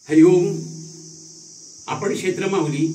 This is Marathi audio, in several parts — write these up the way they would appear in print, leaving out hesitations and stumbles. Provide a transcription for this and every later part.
हरिओम. आपण क्षेत्र माहुली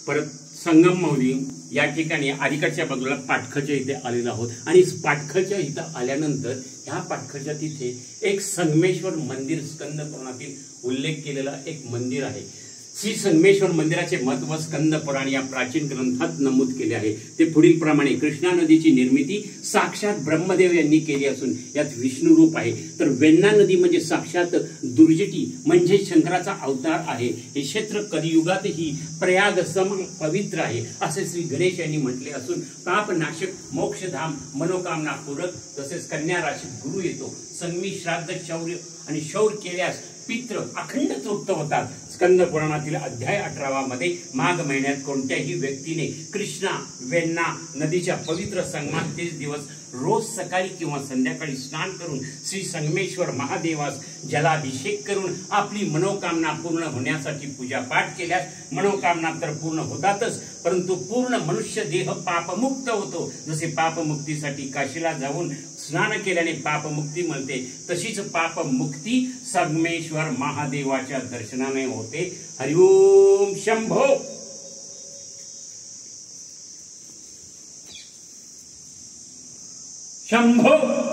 परत संगम माहुली या ठिकाणी अलीकडच्या बाजूला पाटखच्या इथे आलेलो आहोत आणि पाटखच्या इथं आल्यानंतर ह्या पाटखच्या तिथे एक संगमेश्वर मंदिर स्कंद पुराणातील उल्लेख केलेला एक मंदिर आहे. श्री संगमेश्वर मंदिराचे महत्व स्कंद पुराण या प्राचीन ग्रंथात नमूद केले आहे. ते पुढील प्रमाणे कृष्णा नदीची निर्मिती साक्षात ब्रह्मदेव यांनी केली असून यात विष्णू रूप आहे. तर वेण्णा नदी म्हणजे साक्षात दुर्जटी म्हणजे शंकराचा अवतार आहे. हे क्षेत्र कलियुगातही प्रयाग सम पवित्र आहे असे श्री गणेश यांनी म्हटले असून पापनाशक मोक्षधाम मनोकामना पूरक तसेच कन्या राशीत गुरु येतो. संगमी श्राद्ध शौर्य आणि शौर केल्यास पित्र अखंड तृप्त होतात. स्कंद पुराणातील अध्याय 18 मध्ये माघ महिन्यात कोणत्याही व्यक्तीने कृष्णा वेण्णा नदीच्या पवित्र संगमात 30 दिवस रोज सकाळी किंवा संध्याकाळी स्नान करून श्री संगमेश्वर महादेवास जलाभिषेक करून आपली मनोकामना पूर्ण होण्यासाठी पूजा पाठ केल्यास मनोकामना तर पूर्ण होतातच, परंतु पूर्ण मनुष्य देह पापमुक्त होतो. जसे पापमुक्तीसाठी काशीला जाऊन स्नान केल्याने पापमुक्ती मिळते तशीच पापमुक्ती संगमेश्वर महादेवाच्या दर्शनाने होते. हरिओम शंभो. शंभो.